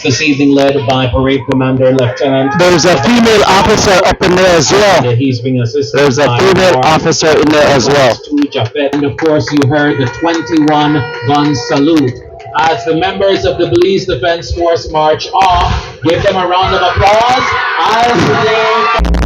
Defense this evening, led by Parade Commander Lieutenant. There's a female officer up in there as well. He's being assisted. There's a female officer in there as well. And of course, you heard the 21 gun salute. As the members of the Belize Defense Force march off, give them a round of applause as they...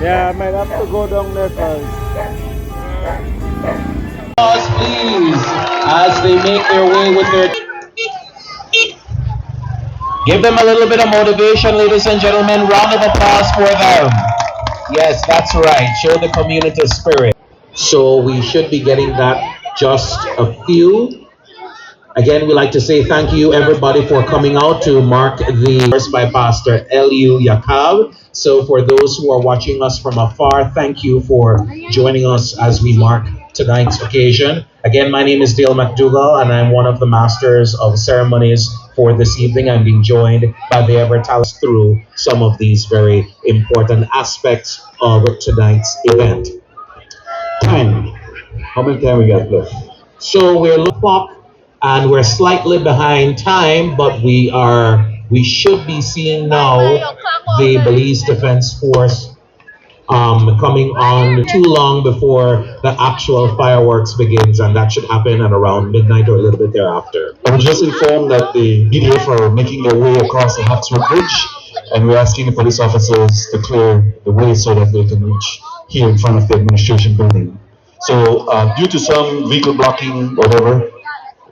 Yeah, I might have to go down there first. Applause, please, as they make their way with their... Give them a little bit of motivation, ladies and gentlemen. Round of applause for them. Yes, that's right. Show the community spirit. So we should be getting that just a few. Again, we like to say thank you, everybody, for coming out to mark the first by Pastor L.U. Yakab. So for those who are watching us from afar, thank you for joining us as we mark tonight's occasion. Again, my name is Dale McDougall, and I'm one of the masters of ceremonies for this evening. I'm being joined by the Evertalis through some of these very important aspects of tonight's event. Time. How much time we got left? So we're looking up, and we're slightly behind time, but we should be seeing now the Belize Defense Force coming on too long before the actual fireworks begins, and that should happen at around midnight or a little bit thereafter. I was just informed that the BDF are making their way across the Hawksworth Bridge, and we're asking the police officers to clear the way so that they can reach here in front of the administration building. So due to some vehicle blocking, whatever,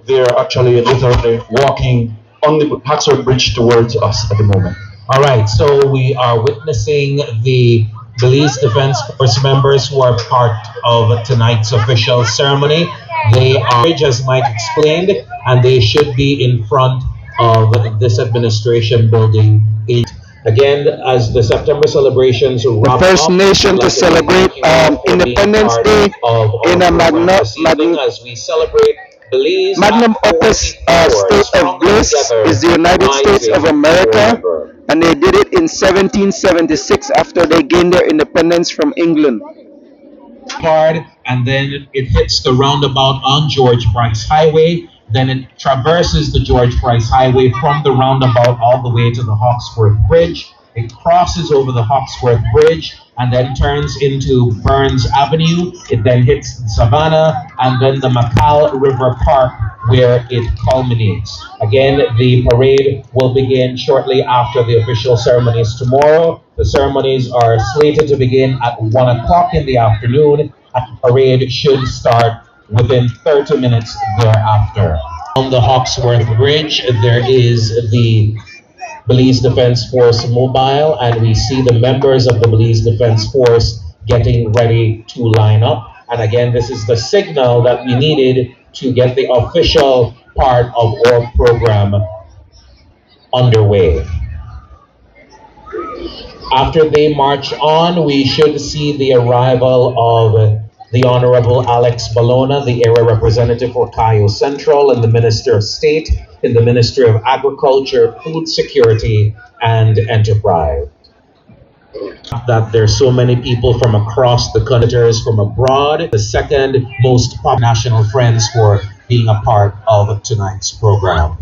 they're actually literally walking on the Hawksworth Bridge towards us at the moment. All right, so we are witnessing the Belize Defense Force members who are part of tonight's official ceremony. They are, as Mike explained, and they should be in front of this administration building. Again, as the September celebrations wrap up, the first nation to celebrate Independence Day in a as we celebrate Belize, magnum opus state of bliss is the United States of America, and they did it in 1776 after they gained their independence from England. And then it hits the roundabout on George Price Highway. Then it traverses the George Price Highway from the roundabout all the way to the Hawksworth Bridge. It crosses over the Hawksworth Bridge and then turns into Burns Avenue. It then hits Savannah and then the Macal River Park, where it culminates. Again, the parade will begin shortly after the official ceremonies tomorrow. The ceremonies are slated to begin at 1 o'clock in the afternoon, and the parade should start within 30 minutes thereafter. On the Hawksworth Bridge, there is the Belize Defense Force mobile, and we see the members of the Belize Defense Force getting ready to line up. And again, this is the signal that we needed to get the official part of our program underway. After they march on, we should see the arrival of the Honorable Alex Bologna, the area representative for Cayo Central, and the Minister of State in the Ministry of Agriculture, Food Security, and Enterprise. That there's so many people from across the country, from abroad, the second most popular national friends for being a part of tonight's program.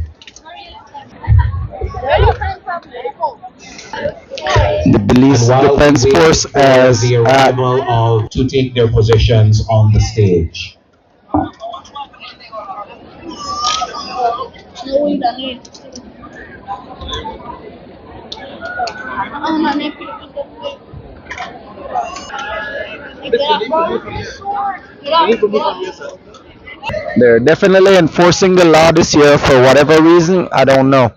The Belize And while we Defense wait Force for as the arrival of to take their positions on the stage. they're definitely enforcing the law this year for whatever reason. I don't know.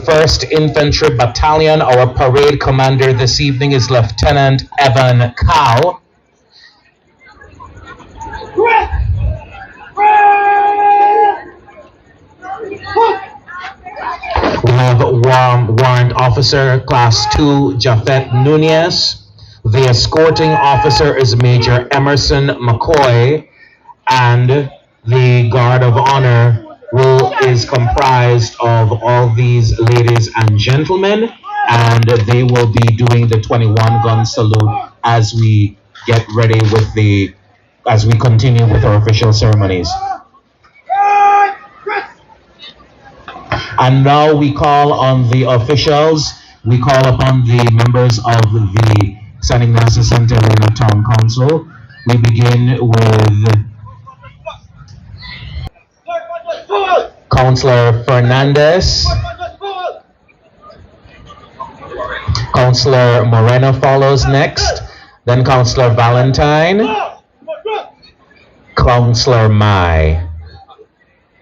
First Infantry Battalion. Our parade commander this evening is Lieutenant Evan Cow. We have Warrant Officer Class 2 Jafet Nunez. The escorting officer is Major Emerson McCoy, and the Guard of Honor is comprised of all these ladies and gentlemen, and they will be doing the 21 gun salute as we get ready as we continue with our official ceremonies. And now we call on the officials. We call upon the members of the San Ignacio Santa Elena Town Council. We begin with Councillor Fernandez. Councillor Moreno follows next. Then Councillor Valentine. Councillor Mai.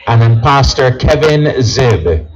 And then Pastor Kevin Zib.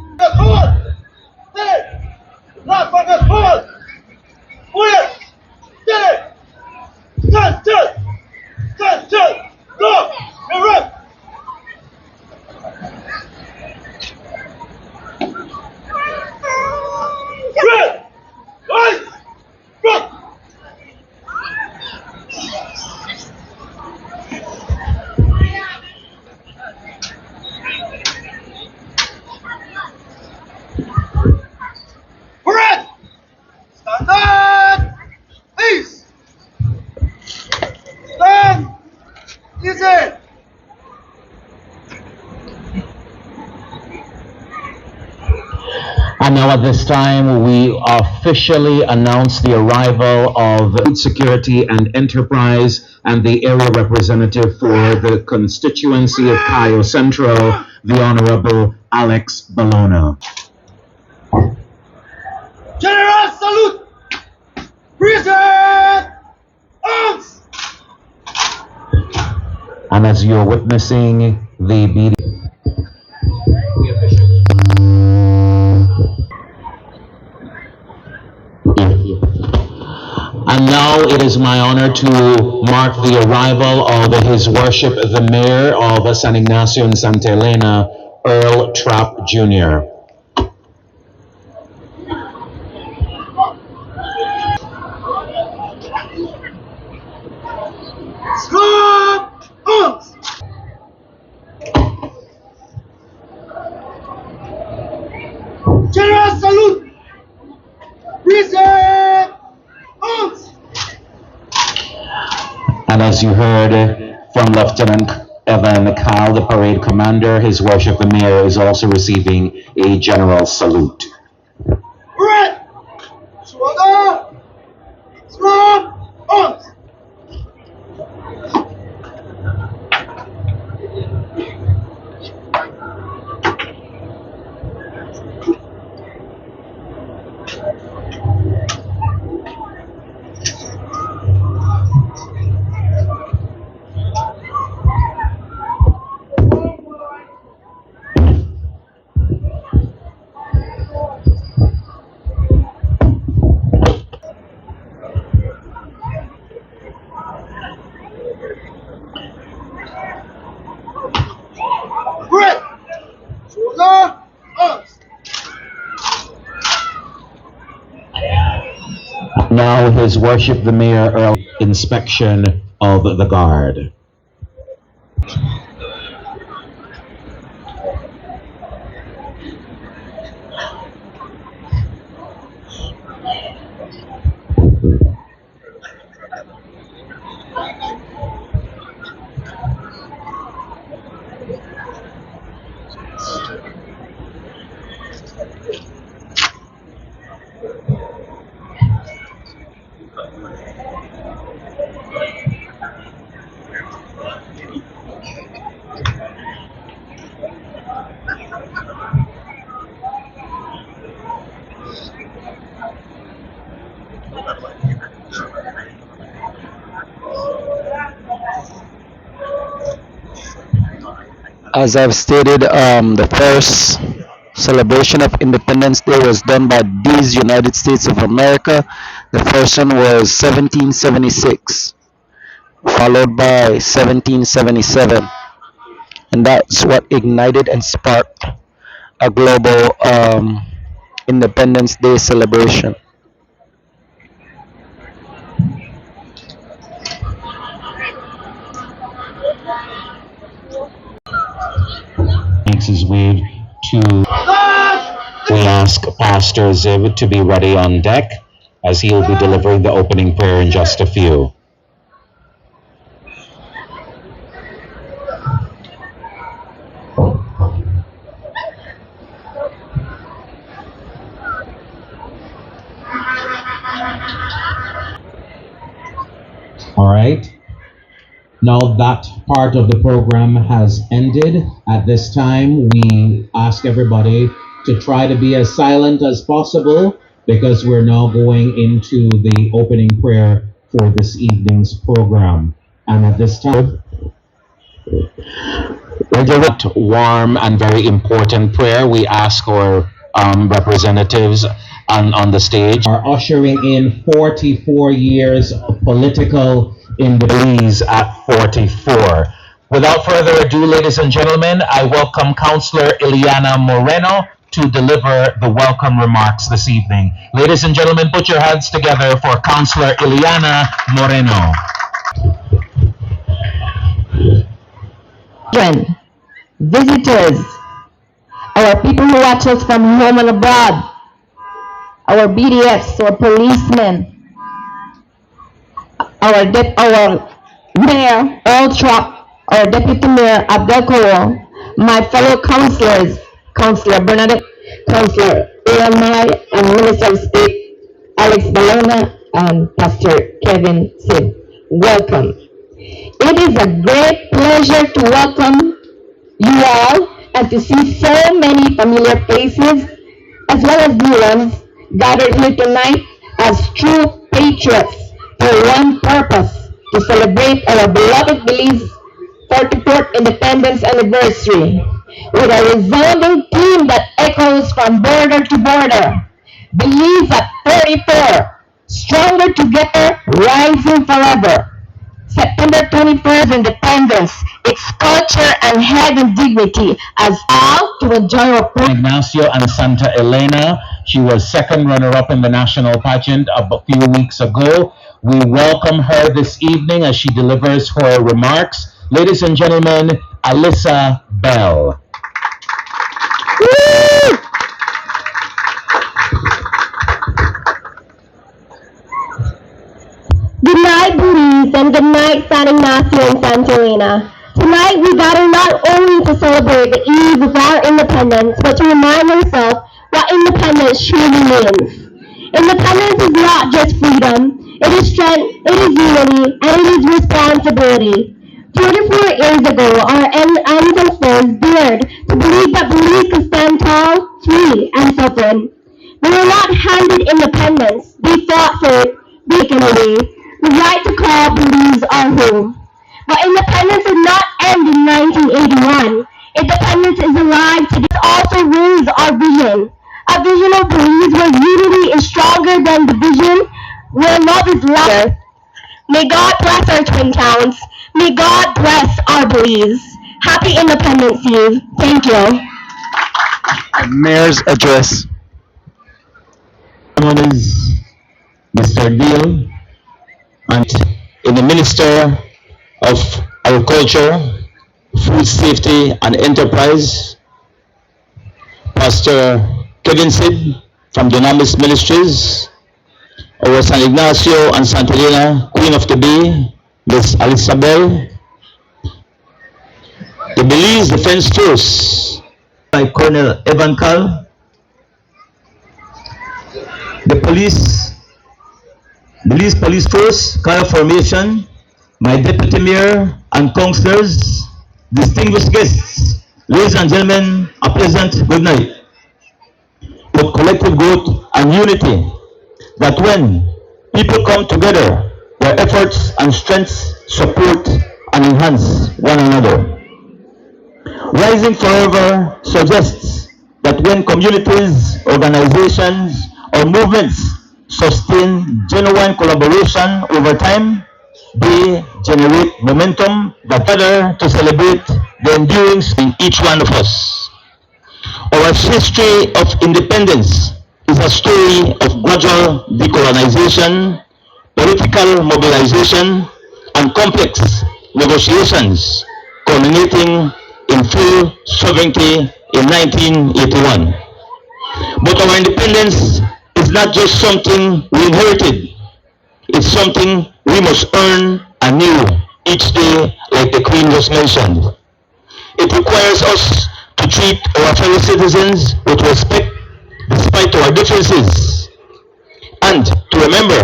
And now at this time, we officially announce the arrival of Food Security and Enterprise and the area representative for the constituency of Cayo Central, the Honorable Alex Bologna. General salute! Present! Arms! And as you're witnessing the BD And now it is my honor to mark the arrival of His Worship the Mayor of San Ignacio and Santa Elena, Earl Trapp Jr. Strong arms! General salute! Present! Arms! And as you heard from Lieutenant Evan Cal, the parade commander, His Worship the Mayor is also receiving a general salute. Red! Shoulder! Strong arms! Red! Shoulder! Arms! Now His Worship the Mayor Earl inspection of the guard. As I've stated, the first celebration of Independence Day was done by these United States of America. The first one was 1776, followed by 1777, and that's what ignited and sparked a global Independence Day celebration. Makes his way to. We ask Pastor Ziv to be ready on deck as he will be delivering the opening prayer in just a few. All right. Now that part of the program has ended. At this time, we ask everybody to try to be as silent as possible because we're now going into the opening prayer for this evening's program. And at this time, we're doing that warm and very important prayer. We ask our representatives on the stage are ushering in 44 years of political in Belize at 44. Without further ado, ladies and gentlemen, I welcome Councillor Ileana Moreno to deliver the welcome remarks this evening. Ladies and gentlemen, put your hands together for Councillor Ileana Moreno. Children, visitors, our people who watch us from home and abroad, our BDFs, our policemen, our mayor, Altrop, our deputy mayor, Abdelkowal, my fellow councillors, Councillor Bernadette, Councillor Iramai, and Minister of State, Alex Balona, and Pastor Kevin Sid. Welcome. It is a great pleasure to welcome you all and to see so many familiar faces as well as new ones gathered here tonight as true patriots for one purpose, to celebrate our beloved Belize 44th independence anniversary with a resounding theme that echoes from border to border. Belize at 44, stronger together, rising forever. September 21st, independence, its culture and head and dignity as all to enjoy our Ignacio and Santa Elena. She was second runner-up in the national pageant a few weeks ago. We welcome her this evening as she delivers her remarks. Ladies and gentlemen, Alyssa Bell. Good night, Belize, and good night, San Ignacio and Santa Elena. Tonight we gather not only to celebrate the eve of our independence, but to remind ourselves what independence truly means. Independence is not just freedom, it is strength, it is unity, and it is responsibility. 44 years ago, our ancestors dared to believe that Belize could stand tall, free, and sovereign. They were not handed independence, they fought for it, taken away the right to call Belize our home. But independence did not end in 1981. Independence is alive today. It also rules our vision. A vision of Belize where unity is stronger than division, where love is louder. May God bless our twin towns. May God bless our Belize. Happy Independence Eve. Thank you. Mayor's address. Is Mr. Deal and in the Minister of Agriculture, Food Safety and Enterprise, Pastor Kevin Sid from Dunamis Ministries, our San Ignacio and Santa Elena, Queen of the Bay, Miss Alyssa Bell, the Belize Defense Force by Colonel Evan Cal, the Belize Police Force, Kaya Formation, my Deputy Mayor and councillors, distinguished guests, ladies and gentlemen, a pleasant good night. With collective growth and unity, that when people come together, their efforts and strengths support and enhance one another. Rising Forever suggests that when communities, organizations, or movements sustain genuine collaboration over time, they generate momentum that gather to celebrate the enduring in each one of us. Our history of independence is a story of gradual decolonization, political mobilization, and complex negotiations culminating in full sovereignty in 1981. But our independence is not just something we inherited, it's something we must earn anew each day, like the Queen just mentioned. It requires us to treat our fellow citizens with respect despite our differences, and to remember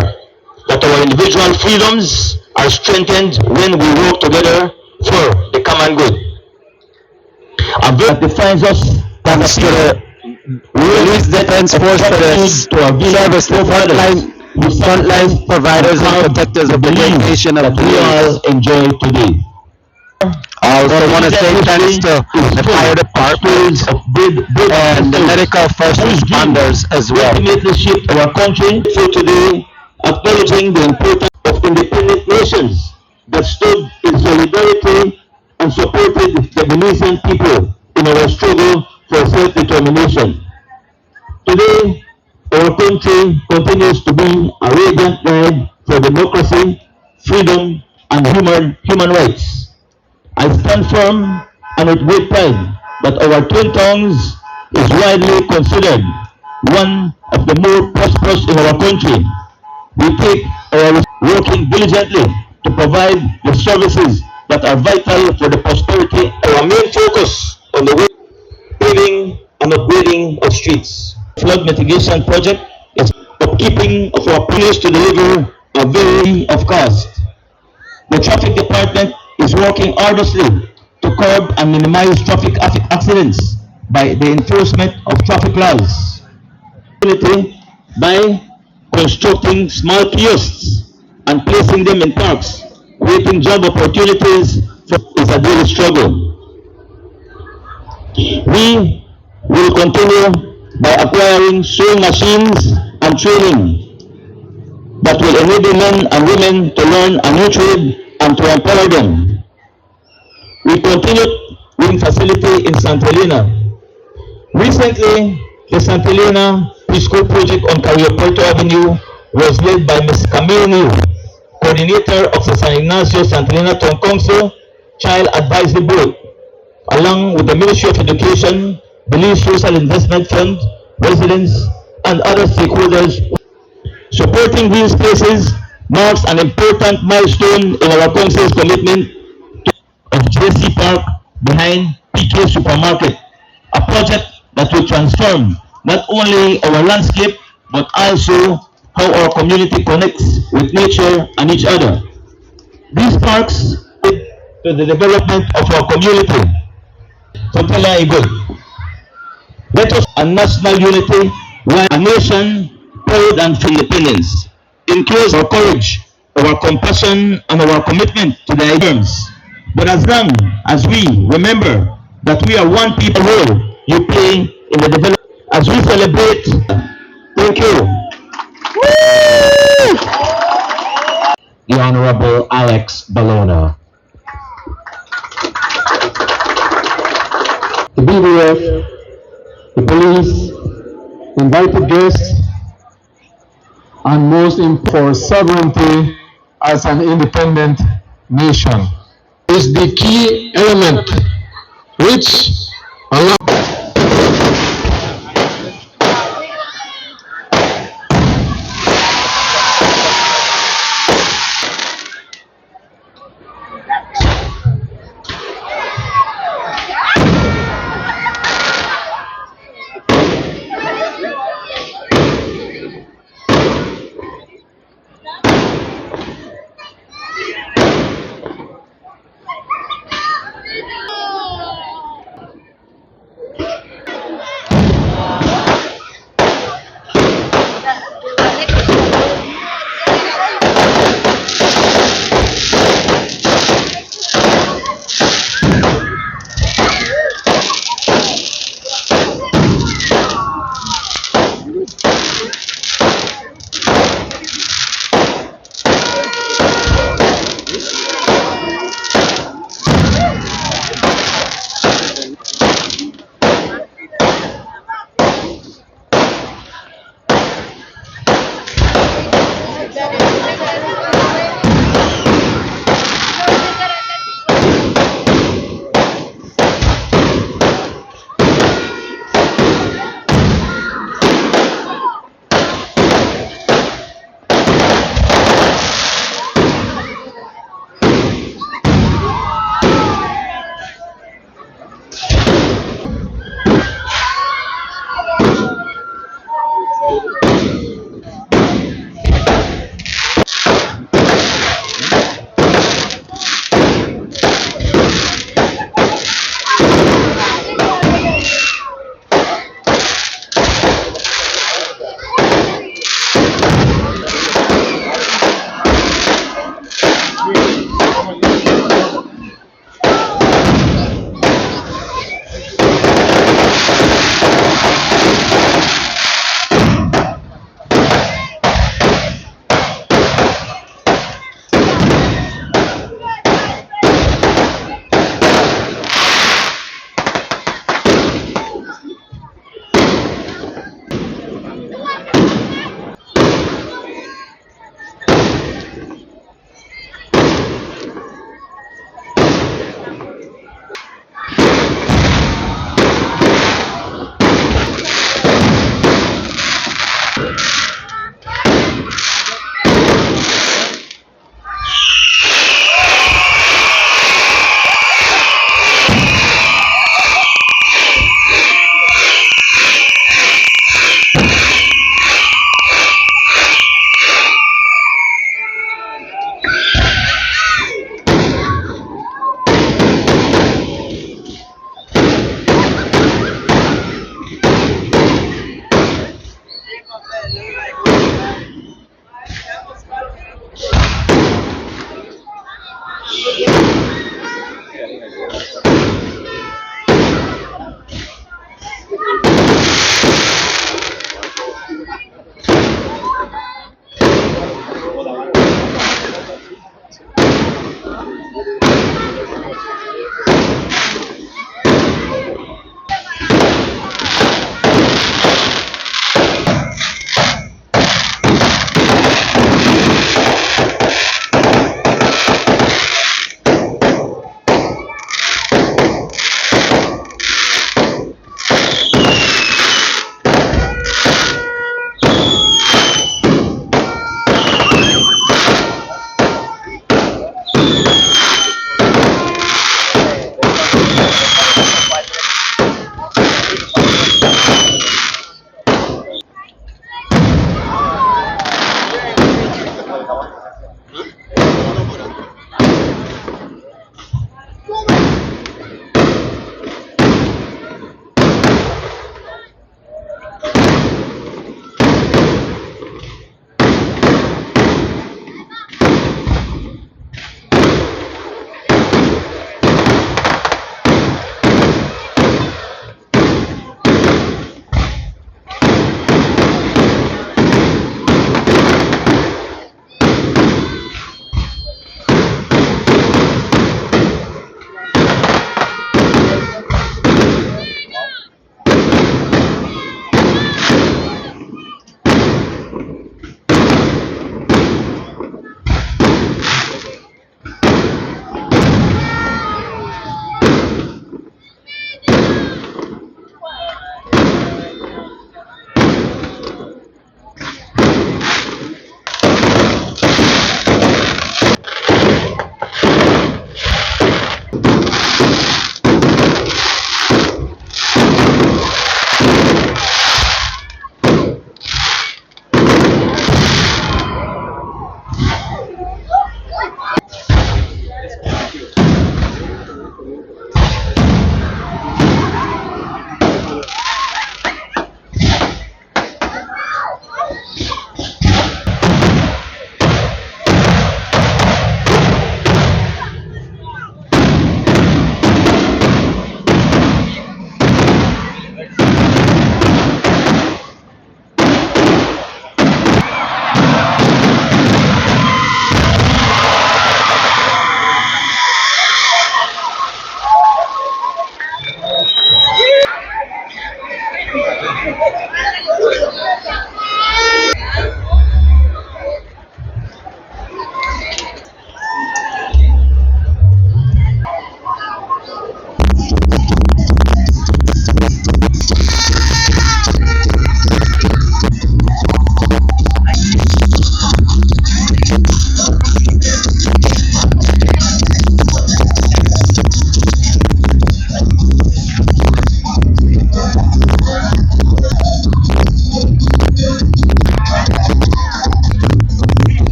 that our individual freedoms are strengthened when we work together for the common good. A verb that defines us Thanks to the Belize Defense Force for this service, the frontline providers and protectors of the great nation of that we all Belize. enjoy today. I also want to say thanks to the fire department and the medical first responders as well. Ultimately shaped our country for today, acknowledging the importance of independent nations that stood in solidarity and supported the Belizean people in our struggle for self-determination. Today, our country continues to be a radiant guide for democracy, freedom, and human rights. I stand firm and with great pride that our twin tongues is widely considered one of the more prosperous in our country. We take our working diligently to provide the services that are vital for the prosperity. Our main focus on the way paving and upgrading of streets. Flood mitigation project is upkeeping of our police to deliver a very of cost. The traffic department is working arduously to curb and minimize traffic accidents by the enforcement of traffic laws. By constructing small kiosks and placing them in parks, creating job opportunities is a daily struggle. We will continue by acquiring sewing machines and training that will enable men and women to learn a new trade and to empower them. We continue with facility in Santa Elena. Recently, the Santa Elena Preschool project on Carrillo Puerto Avenue was led by Ms. Camille New, coordinator of the San Ignacio Santa Elena Town Council Child Advisory Board, along with the Ministry of Education, Belize Social Investment Fund, residents, and other stakeholders. Supporting these spaces marks an important milestone in our council's commitment of JC Park behind PK Supermarket, a project that will transform not only our landscape but also how our community connects with nature and each other. These parks aid to the development of our community. So tell I good. Let us a national unity while a nation proud and for independence. Increase our courage, our compassion, and our commitment to the ideals. But as long as we remember that we are one people role you play in the development as we celebrate. Thank you. The Honorable Alex Balona. The BDF, the police, invited guests, and most important for sovereignty as an independent nation is the key element which allows